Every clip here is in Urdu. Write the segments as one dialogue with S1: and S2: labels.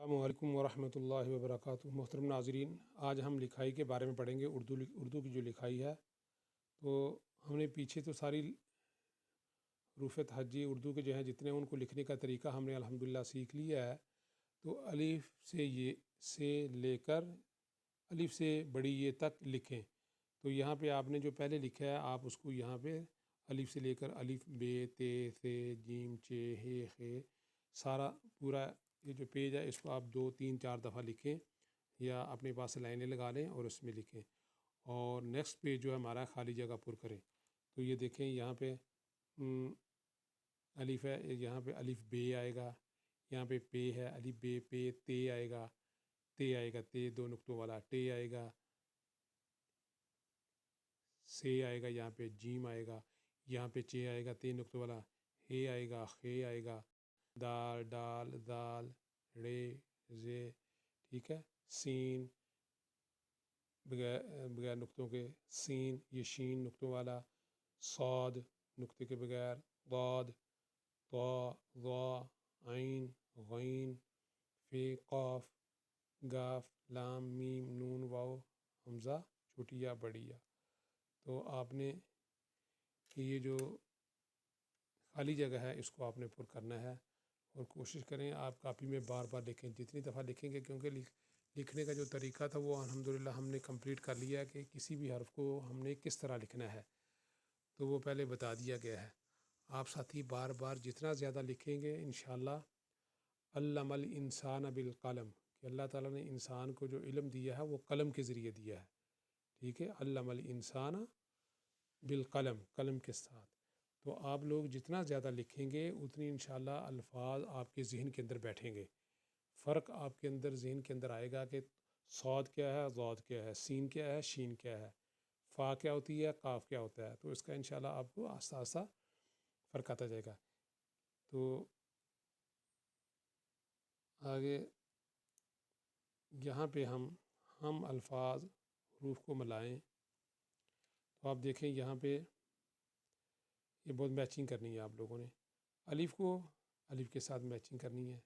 S1: السلام علیکم ورحمۃ اللہ وبرکاتہ۔ محترم ناظرین، آج ہم لکھائی کے بارے میں پڑھیں گے، اردو کی جو لکھائی ہے۔ تو ہم نے پیچھے تو ساری حروف تہجی اردو کے جو ہیں جتنے ان کو لکھنے کا طریقہ ہم نے الحمدللہ سیکھ لیا ہے۔ تو الف سے لے کر الف سے بڑی یہ تک لکھیں۔ تو یہاں پہ آپ نے جو پہلے لکھا ہے آپ اس کو یہاں پہ الف سے لے کر الف بے تے سے جیم چے ہے خے سارا پورا یہ جو پیج ہے اس کو آپ 2 3 4 دفعہ لکھیں یا اپنے پاس لائنیں لگا لیں اور اس میں لکھیں، اور نیکسٹ پیج جو ہے ہمارا خالی جگہ پر کریں۔ تو یہ دیکھیں یہاں پہ الف ہے، یہاں پہ الف بے آئے گا، یہاں پہ پے ہے، الف بے پے تے آئے گا، تے 2 نقطوں والا، ٹے آئے گا، سے آئے گا، یہاں پہ جیم آئے گا، یہاں پہ چے آئے گا 3 نقطوں والا، ہے آئے گا، خے آئے گا، دال ڈال دال رے زے، ٹھیک ہے، سین بغیر نقطوں کے سین، یہ شین نقطوں والا، صاد نقطے کے بغیر، ضاد طا ضا عین غین فے قاف گاف لام میم نون واو حمزہ چھوٹی یا بڑی یا۔ تو آپ نے یہ جو خالی جگہ ہے اس کو آپ نے پر کرنا ہے، اور کوشش کریں آپ کاپی میں بار بار لکھیں، جتنی دفعہ لکھیں گے، کیونکہ لکھنے کا جو طریقہ تھا وہ الحمدللہ ہم نے کمپلیٹ کر لیا ہے کہ کسی بھی حرف کو ہم نے کس طرح لکھنا ہے، تو وہ پہلے بتا دیا گیا ہے۔ آپ ساتھی بار بار جتنا زیادہ لکھیں گے انشاءاللہ علم الانسان بالقلم، کہ اللہ تعالیٰ نے انسان کو جو علم دیا ہے وہ قلم کے ذریعے دیا ہے، ٹھیک ہے، علم الانسان بالقلم، قلم کے ساتھ۔ تو آپ لوگ جتنا زیادہ لکھیں گے اتنی انشاءاللہ الفاظ آپ کے ذہن کے اندر بیٹھیں گے، فرق آپ کے اندر ذہن کے اندر آئے گا کہ صاد کیا ہے، ضاد کیا ہے، سین کیا ہے، شین کیا ہے، فا کیا ہوتی ہے، قاف کیا ہوتا ہے۔ تو اس کا انشاءاللہ آپ کو آہستہ آہستہ فرق آتا جائے گا۔ تو آگے یہاں پہ ہم الفاظ حروف کو ملائیں، تو آپ دیکھیں یہاں پہ یہ بہت میچنگ کرنی ہے آپ لوگوں نے۔ الف کو الف کے ساتھ میچنگ کرنی ہے،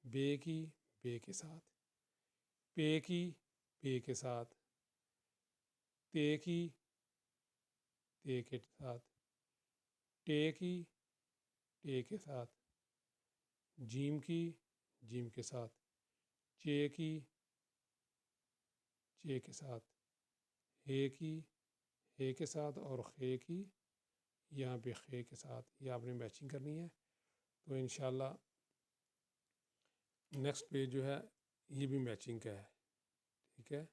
S1: بے کی بے کے ساتھ، پے کی پے کے ساتھ، تے کی تے کے ساتھ، ٹے کی ٹے کے ساتھ، جیم کی جیم کے ساتھ، چے کی چے کے ساتھ، ہے کی ہے کے ساتھ، اور خے کی یہاں پہ خے کے ساتھ، یہ آپ نے میچنگ کرنی ہے۔ تو انشاءاللہ نیکسٹ پیج جو ہے یہ بھی میچنگ کا ہے، ٹھیک ہے۔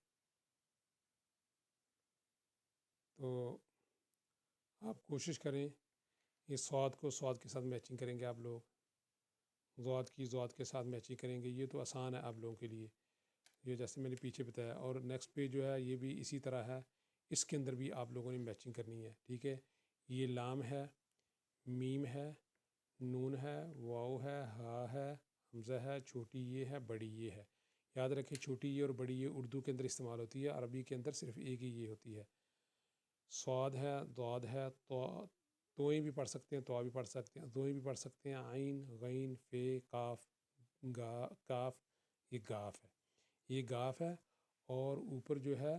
S1: تو آپ کوشش کریں، یہ صاد کو صاد کے ساتھ میچنگ کریں گے آپ لوگ، ضاد کی ضاد کے ساتھ میچنگ کریں گے، یہ تو آسان ہے آپ لوگوں کے لیے، یہ جیسے میں نے پیچھے بتایا۔ اور نیکسٹ پیج جو ہے یہ بھی اسی طرح ہے، اس کے اندر بھی آپ لوگوں نے میچنگ کرنی ہے، ٹھیک ہے۔ یہ لام ہے، میم ہے، نون ہے، واو ہے، ہا ہے، حمزہ ہے، چھوٹی یہ ہے، بڑی یہ ہے۔ یاد رکھیں چھوٹی یہ اور بڑی یہ اردو کے اندر استعمال ہوتی ہے، عربی کے اندر صرف ایک ہی یہ ہوتی ہے۔ صاد ہے، ضاد ہے، توئیں بھی پڑھ سکتے ہیں، تو بھی پڑھ سکتے ہیں، دوئیں بھی پڑھ سکتے ہیں، عین غین فے قاف کاف، یہ گاف ہے، یہ گاف ہے، اور اوپر جو ہے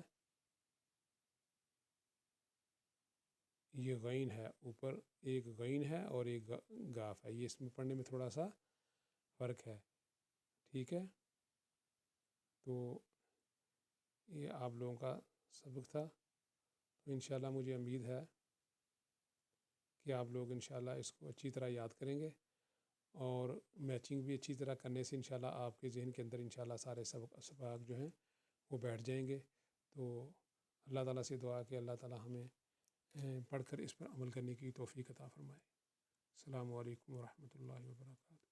S1: یہ غین ہے، اوپر ایک غین ہے اور ایک گاف ہے، یہ اس میں پڑھنے میں تھوڑا سا فرق ہے، ٹھیک ہے۔ تو یہ آپ لوگوں کا سبق تھا، تو انشاءاللہ مجھے امید ہے کہ آپ لوگ انشاءاللہ اس کو اچھی طرح یاد کریں گے، اور میچنگ بھی اچھی طرح کرنے سے انشاءاللہ آپ کے ذہن کے اندر انشاءاللہ سارے اسباق جو ہیں وہ بیٹھ جائیں گے۔ تو اللہ تعالیٰ سے دعا کہ اللہ تعالیٰ ہمیں پڑھ کر اس پر عمل کرنے کی توفیق عطا فرمائے۔ السلام علیکم ورحمۃ اللہ وبرکاتہ۔